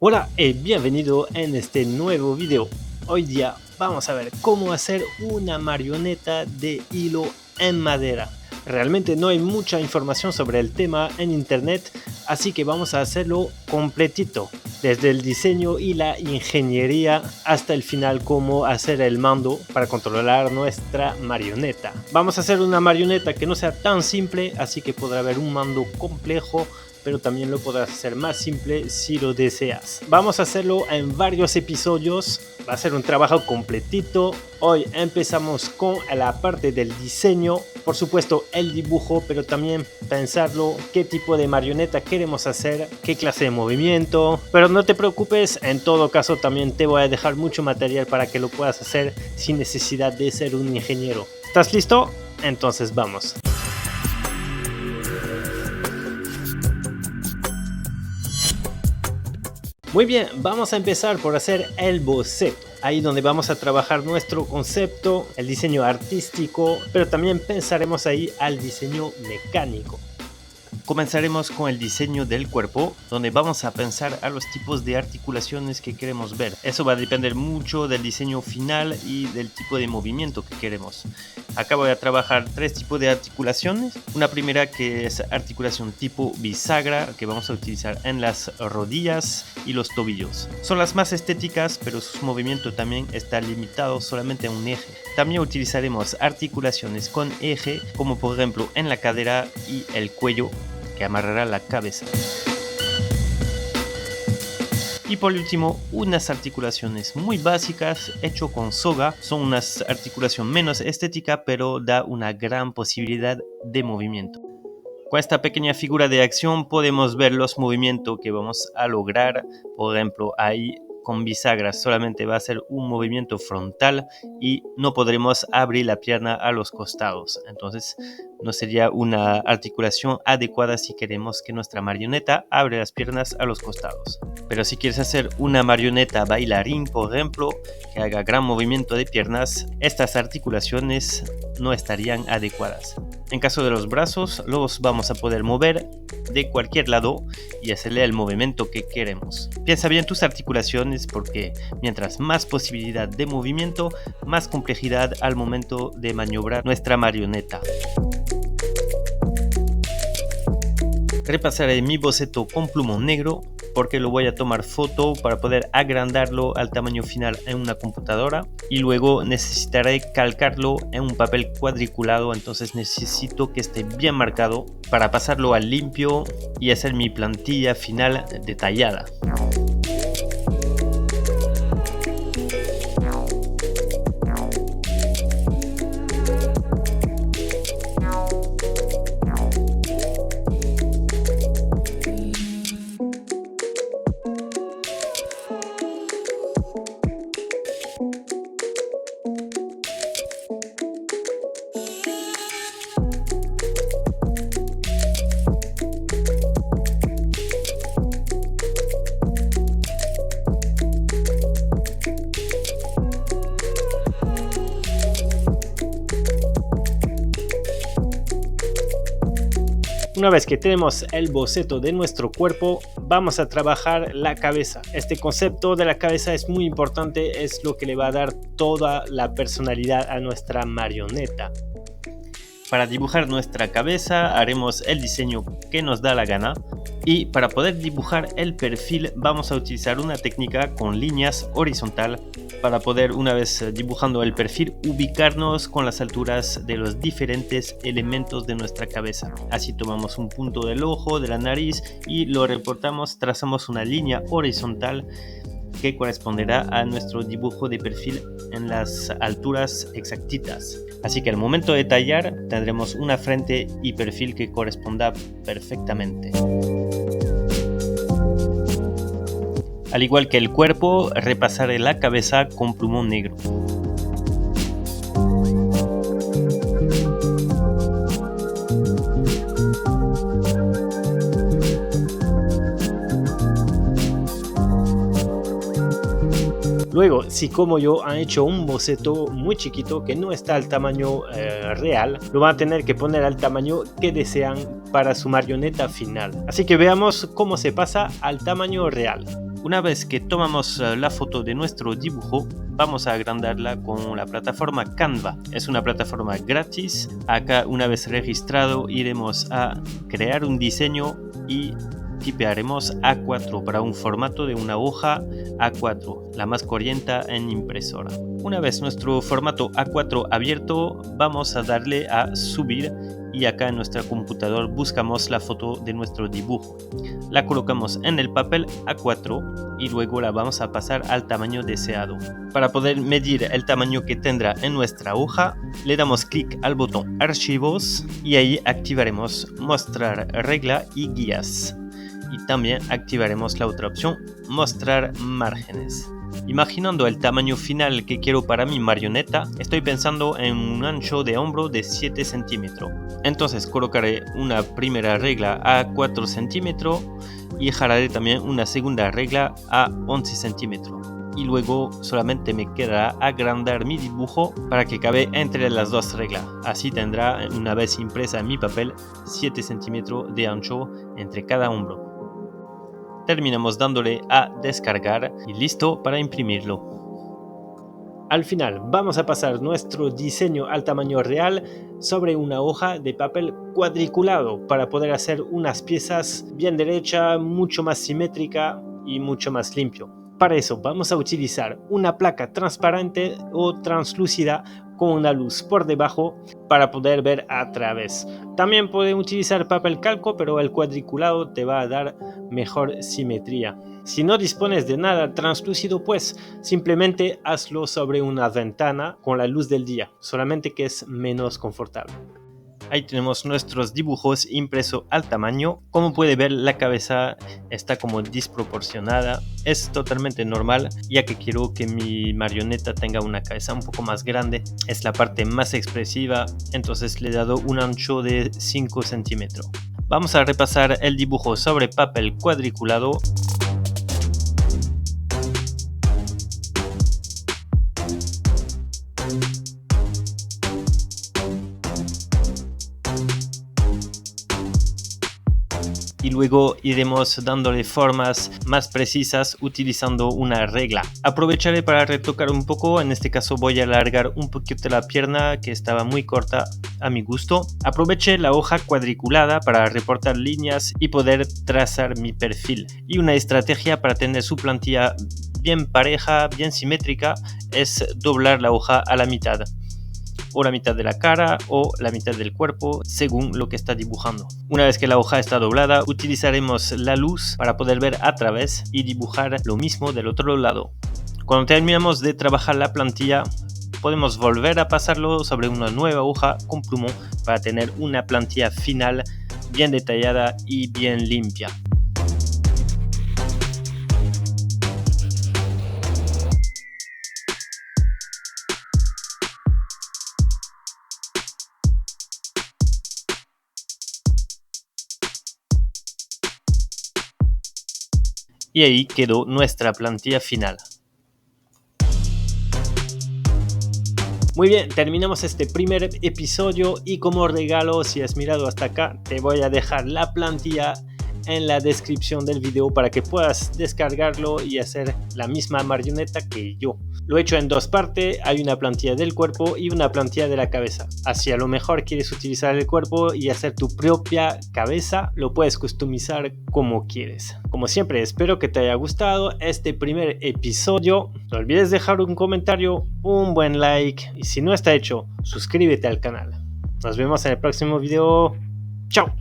Hola y bienvenido en este nuevo video. Hoy día vamos a ver cómo hacer una marioneta de hilo en madera. Realmente no hay mucha información sobre el tema en internet, así que vamos a hacerlo completito, desde el diseño y la ingeniería hasta el final, cómo hacer el mando para controlar nuestra marioneta. Vamos a hacer una marioneta que no sea tan simple, así que podrá haber un mando complejo, pero también lo podrás hacer más simple si lo deseas. Vamos a hacerlo en varios episodios, va a ser un trabajo completito. Hoy empezamos con la parte del diseño, por supuesto el dibujo, pero también pensarlo, qué tipo de marioneta queremos hacer, qué clase de movimiento. Pero no te preocupes, en todo caso también te voy a dejar mucho material para que lo puedas hacer sin necesidad de ser un ingeniero. ¿Estás listo? Entonces vamos. Muy bien, vamos a empezar por hacer el boceto. Ahí donde vamos a trabajar nuestro concepto, el diseño artístico, pero también pensaremos ahí al diseño mecánico. Comenzaremos con el diseño del cuerpo, donde vamos a pensar a los tipos de articulaciones que queremos ver. Eso va a depender mucho del diseño final y del tipo de movimiento que queremos. Acá voy a trabajar tres tipos de articulaciones. Una primera que es articulación tipo bisagra, que vamos a utilizar en las rodillas y los tobillos. Son las más estéticas, pero su movimiento también está limitado solamente a un eje. También utilizaremos articulaciones con eje, como por ejemplo en la cadera y el cuello, que amarrará la cabeza. Y por último, unas articulaciones muy básicas hecho con soga. Son unas articulación menos estética, pero da una gran posibilidad de movimiento. Con esta pequeña figura de acción podemos ver los movimientos que vamos a lograr. Por ejemplo, ahí con bisagras solamente va a ser un movimiento frontal y no podremos abrir la pierna a los costados. Entonces no sería una articulación adecuada si queremos que nuestra marioneta abra las piernas a los costados. Pero si quieres hacer una marioneta bailarín, por ejemplo, que haga gran movimiento de piernas, estas articulaciones no estarían adecuadas. En caso de los brazos, los vamos a poder mover de cualquier lado y hacerle el movimiento que queremos. Piensa bien tus articulaciones, porque mientras más posibilidad de movimiento, más complejidad al momento de maniobrar nuestra marioneta. Repasaré mi boceto con plumón negro, porque lo voy a tomar foto para poder agrandarlo al tamaño final en una computadora, y luego necesitaré calcarlo en un papel cuadriculado. Entonces necesito que esté bien marcado para pasarlo al limpio y hacer mi plantilla final detallada. Una vez que tenemos el boceto de nuestro cuerpo, vamos a trabajar la cabeza. Este concepto de la cabeza es muy importante, es lo que le va a dar toda la personalidad a nuestra marioneta. Para dibujar nuestra cabeza haremos el diseño que nos da la gana, y para poder dibujar el perfil vamos a utilizar una técnica con líneas horizontal para poder, una vez dibujando el perfil, ubicarnos con las alturas de los diferentes elementos de nuestra cabeza. Así tomamos un punto del ojo, de la nariz, y lo reportamos, trazamos una línea horizontal que corresponderá a nuestro dibujo de perfil en las alturas exactitas. Así que al momento de tallar tendremos una frente y perfil que corresponda perfectamente. Al igual que el cuerpo, repasaré la cabeza con plumón negro. Luego, si como yo han hecho un boceto muy chiquito que no está al tamaño real, lo van a tener que poner al tamaño que desean para su marioneta final. Así que veamos cómo se pasa al tamaño real. Una vez que tomamos la foto de nuestro dibujo, vamos a agrandarla con la plataforma Canva. Es una plataforma gratis. Acá, una vez registrado, iremos a crear un diseño y tipearemos A4 para un formato de una hoja A4, la más corriente en impresora. Una vez nuestro formato A4 abierto, vamos a darle a subir y acá en nuestro computador buscamos la foto de nuestro dibujo. La colocamos en el papel A4 y luego la vamos a pasar al tamaño deseado. Para poder medir el tamaño que tendrá en nuestra hoja, le damos clic al botón Archivos y ahí activaremos Mostrar regla y guías. Y también activaremos la otra opción, Mostrar márgenes. Imaginando el tamaño final que quiero para mi marioneta, estoy pensando en un ancho de hombro de 7 centímetros. Entonces colocaré una primera regla a 4 centímetros y jalaré también una segunda regla a 11 centímetros. Y luego solamente me quedará agrandar mi dibujo para que cabe entre las dos reglas. Así tendrá, una vez impresa en mi papel, 7 centímetros de ancho entre cada hombro. Terminamos dándole a descargar y listo para imprimirlo. Al final vamos a pasar nuestro diseño al tamaño real sobre una hoja de papel cuadriculado para poder hacer unas piezas bien derechas, mucho más simétrica y mucho más limpio. Para eso vamos a utilizar una placa transparente o translúcida con una luz por debajo para poder ver a través. También pueden utilizar papel calco, pero el cuadriculado te va a dar mejor simetría. Si no dispones de nada translúcido, pues simplemente hazlo sobre una ventana con la luz del día, solamente que es menos confortable. Ahí tenemos nuestros dibujos impresos al tamaño. Como puede ver, la cabeza está como desproporcionada. Es totalmente normal, ya que quiero que mi marioneta tenga una cabeza un poco más grande. Es la parte más expresiva, entonces le he dado un ancho de 5 centímetros. Vamos a repasar el dibujo sobre papel cuadriculado. Y luego iremos dándole formas más precisas utilizando una regla. Aprovecharé para retocar un poco, en este caso voy a alargar un poquito la pierna que estaba muy corta a mi gusto. Aproveché la hoja cuadriculada para reportar líneas y poder trazar mi perfil. Y una estrategia para tener su plantilla bien pareja, bien simétrica, es doblar la hoja a la mitad. O la mitad de la cara o la mitad del cuerpo, según lo que está dibujando. Una vez que la hoja está doblada, utilizaremos la luz para poder ver a través y dibujar lo mismo del otro lado. Cuando terminamos de trabajar la plantilla, podemos volver a pasarlo sobre una nueva hoja con plumón para tener una plantilla final bien detallada y bien limpia. Y ahí quedó nuestra plantilla final. Muy bien, terminamos este primer episodio y como regalo, si has mirado hasta acá, te voy a dejar la plantilla en la descripción del video para que puedas descargarlo y hacer la misma marioneta que yo. Lo he hecho en dos partes, hay una plantilla del cuerpo y una plantilla de la cabeza. Así a lo mejor quieres utilizar el cuerpo y hacer tu propia cabeza, lo puedes customizar como quieres. Como siempre, espero que te haya gustado este primer episodio. No olvides dejar un comentario, un buen like y si no está hecho, suscríbete al canal. Nos vemos en el próximo video. ¡Chao!